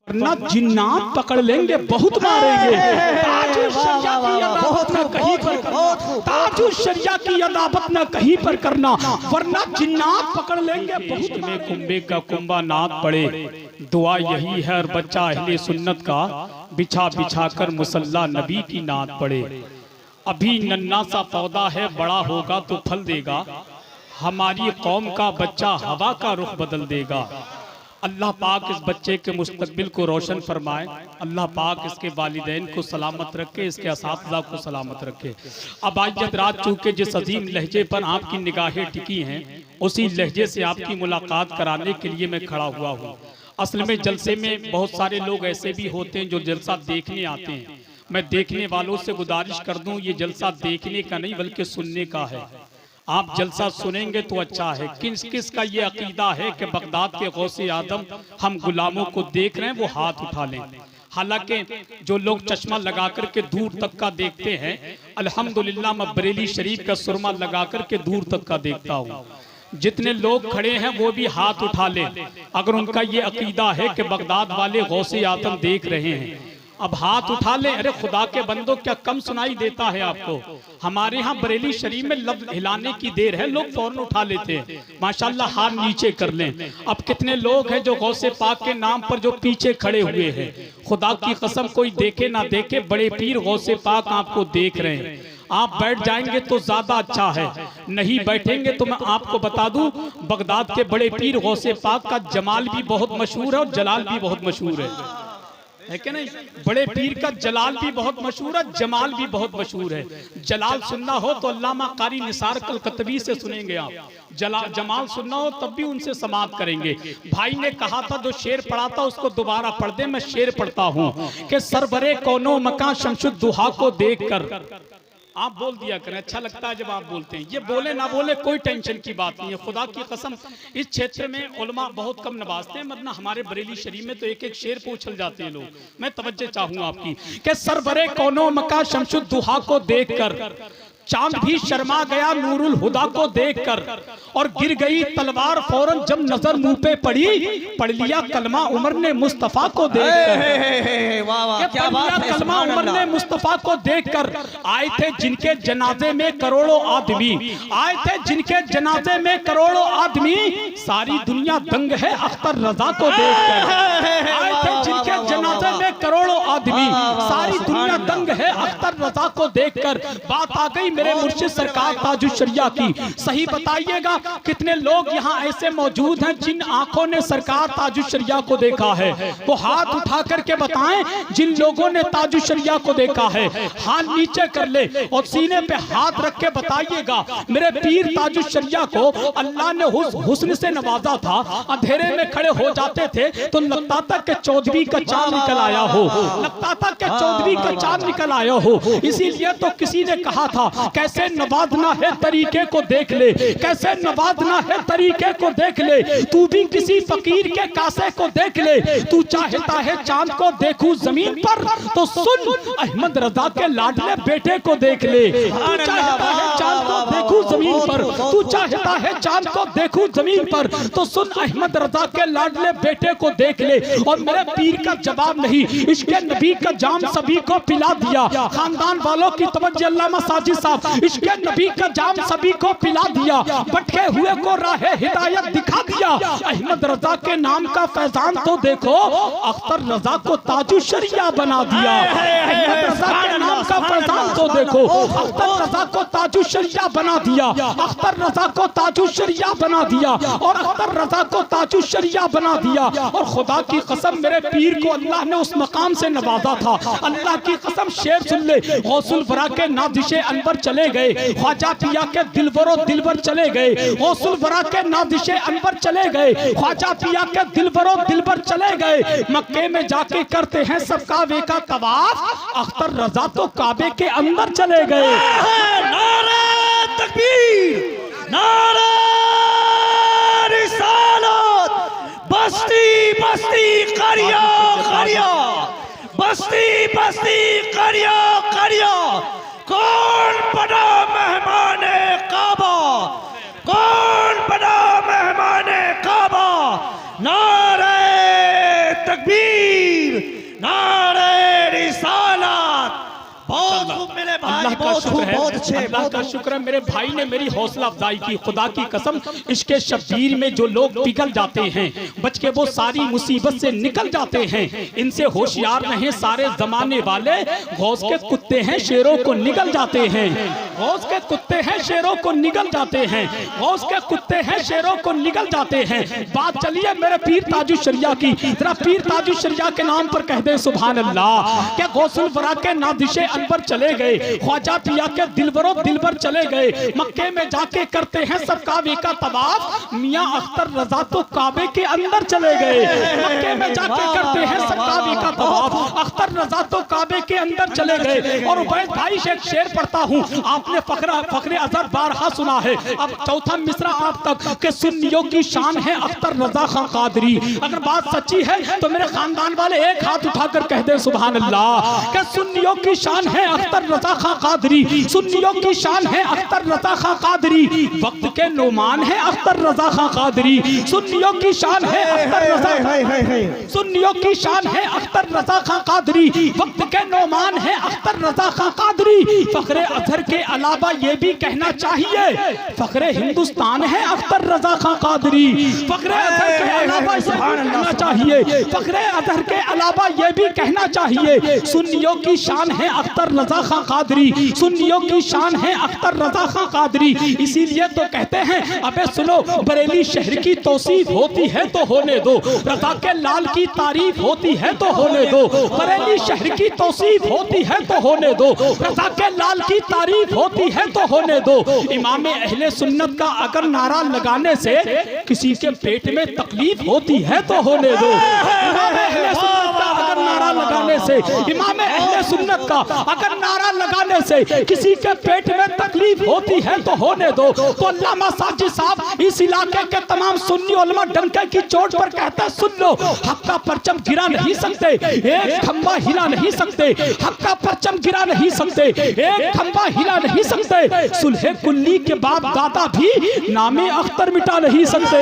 वरना जिन्नात पकड़ लेंगे, बहुत मारेंगे। ताजुल शरिया की अदावत न कहीं पर करना, ताजुल शरिया की अदावत न कहीं पर करना, वरना जिन्नात पकड़ लेंगे बहुत में। कुंबे का कुंबा नात पड़े, दुआ यही है और बच्चा अहले सुन्नत का बिछा बिछा कर मुसल्ला नबी की नात पड़े। अभी नन्ना सा पौधा है, बड़ा होगा तो फल देगा, हमारी कौम का बच्चा हवा का रुख बदल देगा। अल्लाह पाक इस बच्चे के मुस्तकबिल को रोशन फरमाए, अल्लाह पाक इसके वालिदैन को सलामत रखे, इसके असातिज़ा को सलामत रखे। अब आज जब रात चूँकि जिस अजीम लहजे पर आपकी निगाहें टिकी हैं, उसी लहजे से आपकी मुलाकात कराने के लिए मैं खड़ा हुआ हूँ। असल में जलसे में बहुत सारे लोग ऐसे भी होते हैं जो जलसा देखने आते हैं। मैं देखने वालों से गुजारिश कर दूं, ये जलसा देखने का नहीं बल्कि सुनने का है। आप जलसा सुनेंगे तो अच्छा है। किस किस का ये अकीदा है कि बगदाद के गौसे आदम हम गुलामों को देख रहे हैं, वो हाथ उठा लें। हालांकि जो लोग चश्मा लगा कर के दूर तक का देखते हैं, अल्हम्दुलिल्लाह मैं बरेली शरीफ का सुरमा लगा कर के दूर तक का देखता हूँ। जितने लोग खड़े हैं वो भी हाथ उठा लें अगर उनका ये अकीदा है कि बगदाद वाले गौसे आदम देख रहे हैं। अब हाथ उठा ले। अरे खुदा के बंदो, क्या कम सुनाई देता है आपको? हमारे यहाँ बरेली शरीफ में लफ्ज हिलाने की देर है, लोग फौरन उठा लेते हैं। माशाल्लाह हाथ नीचे कर लें। अब कितने लोग हैं जो गौसे पाक के नाम पर जो पीछे खड़े हुए हैं। खुदा की कसम, कोई देखे ना देखे, बड़े पीर गौसे पाक आपको देख रहे हैं। आप बैठ जाएंगे तो ज्यादा अच्छा है, नहीं बैठेंगे तो मैं आपको बता दूं, बगदाद के बड़े पीर गौसे पाक का जमाल भी बहुत मशहूर है और जलाल भी बहुत मशहूर है कि नहीं? बड़े पीर का जलाल भी बहुत मशहूर है, जमाल भी बहुत मशहूर है। जलाल सुनना हो तो अल्लामा कारी निसार कलकतबी से सुनेंगे आप। जमाल सुनना हो तब भी उनसे समाअत करेंगे। भाई ने कहा था, जो शेर पढ़ा था उसको दोबारा पढ़ दे। मैं शेर पढ़ता हूँ कि सरबरे कौनो मकां शमशुद्दुहा को देखकर, आप बोल दिया करें, अच्छा लगता है जब आप बोलते हैं। ये बोले ना बोले कोई टेंशन की बात नहीं है। खुदा की कसम, इस क्षेत्र में उलमा बहुत कम नवाजते हैं, वरना हमारे बरेली शरीफ में तो एक एक शेर पे उछल जाते हैं लोग। मैं तवज्जो चाहूंगा आपकी कि सरबरे कौनो मका शमशुद्दुहा को देखकर, चांद भी शर्मा गया नूरुल हुदा को देखकर, और गिर गई तलवार फौरन जब नजर मुंह पे पड़ी, पढ़ लिया कलमा उमर ने मुस्तफा को देखकर। क्या बात है, कलमा उमर ने मुस्तफा को देखकर। आए थे जिनके जनाजे में करोड़ों आदमी, आए थे जिनके जनाजे में करोड़ों आदमी, सारी दुनिया दंग है अख्तर रजा को देखकर। आए थे जिनके जनाजे में करोड़ों आदमी, सारी दुनिया दंग है अख्तर रजा को देखकर। बात आ गई मेरे मुर्शिद सरकार ताजुल शरिया की। सही बताइएगा कितने लोग यहाँ ऐसे मौजूद हैं जिन आंखों ने सरकार ताजुल शरिया को देखा है? वो हाथ उठा करके बताएं जिन लोगों ने ताजुल शरिया को देखा है। हाथ नीचे कर ले और सीने पे हाथ रख के बताइएगा, मेरे पीर ताजुल शरिया को अल्लाह ने हुस्न से नवाजा था। अंधेरे में खड़े हो जाते थे तो लगता था कि चौधरी का चांद निकल आया हो, लगता था कि चौधरी का चांद निकल आया हो। इसीलिए तो किसी ने कहा था, कैसे नवाजना है तरीके को देख ले, कैसे नवाजना है तरीके को देख ले, तू भी किसी फकीर के कासे को देख ले। तू चाहता है चांद को देखूं जमीन पर, तो सुन अहमद रजा के लाडले बेटे को देख ले। तू चाहता है चांद को देखूं जमीन पर, तू चाहता है चांद को देखूं जमीन पर, तो सुन अहमद रजा के लाडले बेटे को देख ले। और मेरे पीर का जवाब नहीं, इश्क़े नबी का जाम सभी को पिला दिया। खानदान वालों की तवज्जो, अल्लामा साजिद साहब, इश्क़े नबी का जाम सभी को पिला दिया, भटके हुए को राह हिदायत दिखा दिया। अहमद रजा के नाम का फैजान तो देखो, अख्तर रजा को ताजुल शरिया बना दिया। अहमद रजा के नाम का फैजान तो देखो, अख्तर रजा को ताजुल शरिया बना दिया, अख्तर रजा को ताजुल शरिया बना दिया, और अख्तर रजा को ताजुल शरिया बना दिया। और खुदा की कसम, मेरे पीर को अल्लाह ने उस मकाम से नवाजा था। अल्लाह की कसम, शेर सुन ले, गौसुल वरा के नादिशे अनवर चले गए, ख्वाजा पिया के दिलबरो दिलबर चले गए, गौसुल वरा के नादिशे अनवर चले गए, ख्वाजा पिया के दिलबरो दिलबर चले गए। मक्के में जाके करते हैं सब काबे का तवाफ, अख्तर रजा तो काबे के अंदर चले गए। नारा तकबीर, नारा रिसालत, बस्ती बस्ती करिया करिया, बस्ती बस्ती करिया करिया। कौन बना मेहमाने काबा, कौन बना मेहमाने काबा? नारे तकबीर। नारे रिसालत। बहुत खूब मेरे भाई, अल्लाह का बहुत शुक्र खूब, है, बहुत अच्छे, अल्लाह बहुत का खूब। शुक्र है मेरे भाई ने मेरी हौसला अफजाई की। खुदा की कसम, इसके शब्बीर में जो लोग पिघल जाते हैं, बच के वो सारी मुसीबत से निकल जाते हैं। इनसे होशियार रहें सारे जमाने वाले, गौस के कुत्ते हैं शेरों को निगल जाते हैं। गौस के कुत्ते हैं शेरों को निगल जाते हैं, गौस के कुत्ते हैं शेरों को निगल जाते हैं। बात चलिए मेरे पीर ताजुश शरिया की, जरा पीर ताजुश शरिया के नाम पर कह दे सुभान अल्लाह। क्या गौसुल वरा के नादिशे अनवर चले गए, ख्वाजा पिया के दिलबरो दिलबर चले गए, मक्के में जाके करते हैं सब काबे का तवाफ। मियां अख्तर रजा तो काबे के अंदर चले गए, मक्के में जाके करते हैं सब काबे का तवाफ। अख्तर रजा तो काबे के अंदर चले गए। और उबैद भाई से एक शेर पढ़ता हूँ, आपने फखरे अजहर बारहा सुना है, अब चौथा मिसरा आप तक के सुन्नियों की शान है अख्तर रजा खां कादरी। अगर बात सच्ची है तो मेरे खानदान वाले एक हाथ उठाकर कह दे सुभान अल्लाह। के सुन्नियों की शान है अख्तर रजा खां कादरी, सुन्नियों की शान है अख्तर रजा खां कादरी। वक्त के नोमान है अख्तर रजा खां कादरी, सुन्नियों की शान है अख्तर रजा, सुन्नियों की शान है अख्तर रजा खां कादरी। वक्त के नोमान है अख्तर रजा खां कादरी। फखरे अजहर के अलावा ये भी कहना चाहिए, फखरे हिंदुस्तान है अख्तर रजा खां कादरी। फखरे अजहर के अलावा ये भी कहना चाहिए, फखरे अजहर के अलावा ये भी कहना चाहिए, सुन्नियों की शान है अख्तर रजा खां कादरी, सुन्नियों की शान है अख्तर रजा खां कादरी। इसीलिए तो कहते हैं, अबे सुनो, बरेली शहर की तौसीफ होती है तो होने दो, रजा के लाल की तारीफ होती है तो होने दो। बरेली शहर की तौसीफ होती है तो होने दो, रजा के लाल की तारीफ होती है तो होने दो। इमाम अहले सुन्नत का अगर नारा लगाने से किसी के पेट में तकलीफ होती है तो होने दो। इमाम अहले सुन्नत का अगर नारा लगाने से, इमाम अहले सुन्नत का अगर नारा लगाने से किसी के पेट में तकलीफ होती है तो होने दो। तो अल्लामा साजिद साहब इस इलाके के तमाम सुन्नी उलमा डंके की चोट पर कहता है, सुन लो, हक का परचम गिरा नहीं सकते, एक खंबा हिला नहीं सकते, हक का परचम गिरा नहीं सकते, एक खंबा हिला नहीं सकते। सुलह कुल्ली के बाप दादा भी नामे अख्तर मिटा नहीं सकते,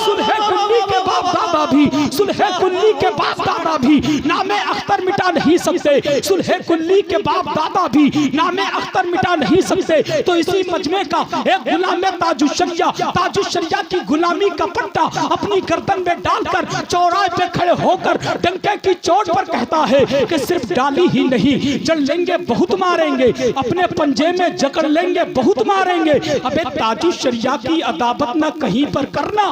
सुलह कुल्ली के बाप दादा भी, सुलह कुल्ली के बाप दादा भी नामे अख्तर मिटा नहीं सकते, सुलह कुल्ली के बाप दादा भी नामे अख्तर मिटा नहीं सकते। तो इसी मजमे का एक गुलाम ताजुश शरिया, ताजुश शरिया की गुलामी का पट्टा अपनी गर्दन में डालकर चौराहे पे खड़े होकर डंके की चोट पर कहता है कि सिर्फ डाली ही नहीं, जड़ लेंगे बहुत मारेंगे, अपने पंजे में जकड़ लेंगे बहुत मारेंगे। अबे ताजुश शरिया की अदावत न कहीं पर करना,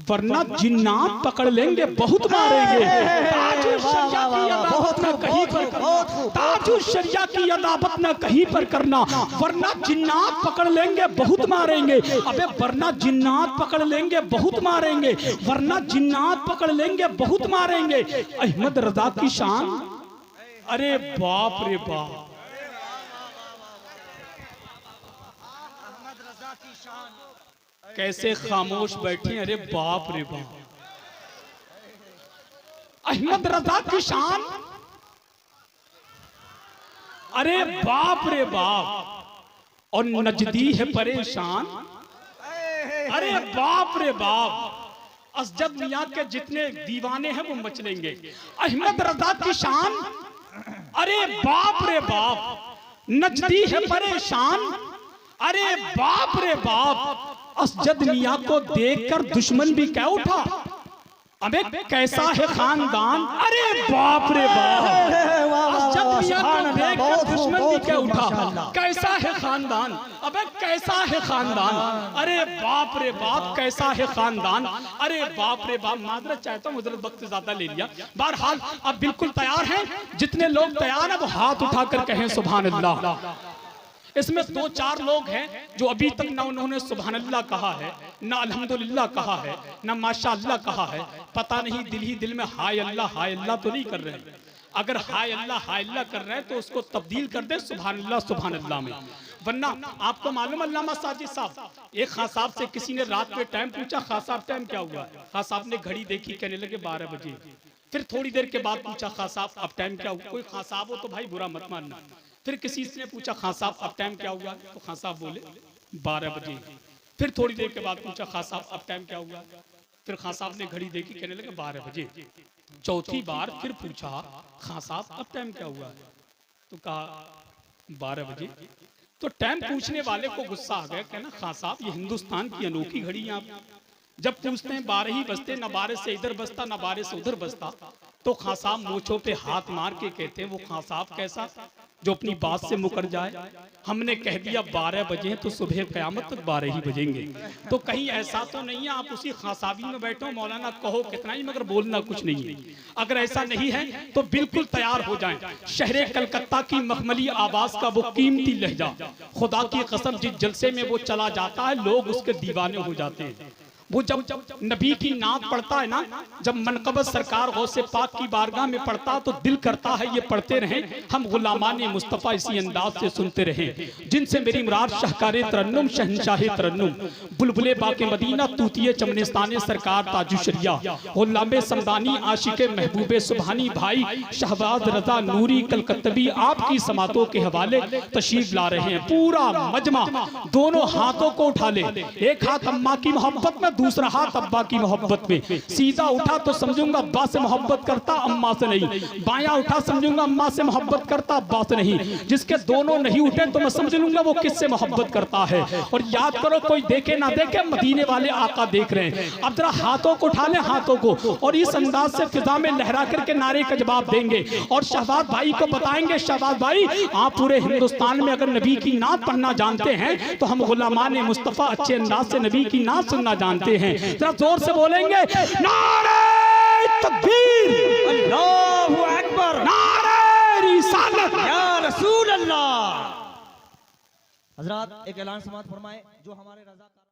वरना जिन्नात पकड़ लेंगे बहुत मारेंगे। ताजुश शरिया की अदावत न कहीं पर करना, ताजुश शरिया की अदावत न कहीं पर करना, वरना जिन्नात पकड़ लेंगे बहुत मारेंगे। अबे वरना जिन्नात पकड़ लेंगे बहुत मारेंगे, वरना जिन्नात पकड़ लेंगे बहुत मारेंगे। अहमद रजा की शान, अरे बाप रे बाप, कैसे खामोश बैठे, अरे बाप रे बाप। अहमद रजा की शान, अरे बाप रे बाप। और नजदी है परेशान, अरे बाप रे बाप। असजद मियां के जितने दीवाने हैं वो मचलेंगे। अहमद रजा की शान, अरे बाप रे बाप। नजदी है परेशान, अरे बाप रे बाप। असजद मियां को देखकर दुश्मन भी क्या उठा, अबे कैसा है खानदान, अरे बाप रे बाप। असजद मियां को देखकर दुश्मन भी क्या उठा, कैसा है खानदान, अबे कैसा है खानदान, अरे बाप रे बाप, कैसा है खानदान, अरे बाप रे बाप। माजरत चाहता हूँ, हजरत वक्त ज्यादा ले लिया। बहरहाल अब बिल्कुल तैयार हैं, जितने लोग तैयार हैं वो हाथ उठाकर कहें सुभान अल्लाह। इसमें दो चार लोग हैं जो अभी तक ना उन्होंने सुभान अल्लाह कहा है, ना अल्हम्दुलिल्लाह कहा है, ना माशाअल्लाह कहा है। पता नहीं दिल ही दिल में हाय अल्लाह तो नहीं कर रहे हैं। अगर हाय अल्लाह कर रहे हैं तो उसको तब्दील कर दे सुभान अल्लाह में। वरना आपको मालूम, अल्लामा साजिद साहब, एक खां साहब से किसी ने रात में टाइम पूछा, खां साहब टाइम क्या हुआ? खां साहब ने घड़ी देखी, कहने लगे 12 बजे। फिर थोड़ी देर के बाद पूछा, खां साहब अब टाइम क्या हुआ? कोई खां साहब हो तो भाई बुरा मत मानना। फिर किसी ने पूछा, खां साहब अब टाइम क्या हुआ? तो खां साहब बोले 12 बजे। फिर थोड़ी देर के बाद पूछा, खां साहब अब टाइम क्या हुआ? फिर खां साहब ने घड़ी देखी, कहने लगे 12 बजे। चौथी बार फिर पूछा, खां साहब अब टाइम क्या हुआ? तो कहा 12 बजे। तो टाइम पूछने वाले को गुस्सा आ गया, कहना खां साहब ये हिंदुस्तान की अनोखी घड़ी है, आप जब पूछते हैं 12 ही बजते, न 12 से इधर बजता न 12 से उधर बजता। तो खां साहब मूंछों पे हाथ मार के कहते हैं, वो खां साहब कैसा जो अपनी बात से मुकर जाए? हमने कह दिया 12 बजे तो सुबह क़यामत तक 12 ही बजेंगे। तो कहीं ऐसा तो नहीं है आप उसी खांसाबी में बैठो, मौलाना कहो कितना ही मगर बोलना कुछ नहीं है। अगर ऐसा नहीं है तो बिल्कुल तैयार हो जाएं। शहरे कलकत्ता की मखमली आवाज का वो कीमती लहजा, खुदा की कसम जिस जलसे में वो चला जाता है लोग उसके दीवाने हो जाते हैं। वो जब नबी की नात पढ़ता है ना, जब मनकबत सरकार गौसे पाक की बारगाह में पढ़ता तो दिल करता है ये पढ़ते रहें हम गुलामाने मुस्तफ़ा इसी अंदाज से सुनते रहें। जिनसे मेरी मुराद शाहकारे तरन्नुम शहंशाहे तरन्नुम, बुलबुले बाके मदीना तूतिये चमनिस्ताने सरकार ताजुशरिया, गुलामे समदानी आशिके महबूबे सुबहानी भाई शहबाज रजा नूरी कलकत्तवी आपकी समातों के हवाले तशरीफ ला रहे हैं। पूरा मजमा दोनों हाथों को उठा ले, एक हाथ अम्मा की मोहब्बत में, दूसरा हाथ अब्बा की मोहब्बत में। सीधा उठा तो समझूंगा अब्बा से मोहब्बत करता, अम्मा से नहीं। बायां उठा समझूंगा अम्मा से मोहब्बत करता, अब्बा से नहीं। जिसके दोनों नहीं उठे तो मैं समझ लूंगा वो किससे मोहब्बत करता है। और याद करो कोई देखे ना देखे, मदीने वाले आका देख रहे हैं। अब जरा हाथों को उठा ले, हाथों को, और इस अंदाज से फिजा में लहरा करके नारे का जवाब देंगे और शहबाज भाई को बताएंगे, शहबाज भाई आप पूरे हिंदुस्तान में अगर नबी की नात पढ़ना जानते हैं तो हम गुलामाने मुस्तफ़ा अच्छे अंदाज से नबी की नात सुनना जानते हैं। जरा जोर से बोलेंगे नारे तकबीर, अल्लाहु अकबर, नारे रिसालत, या रसूल अल्लाह। हजरात एक ऐलान समाअत फरमाए, जो हमारे रज़ा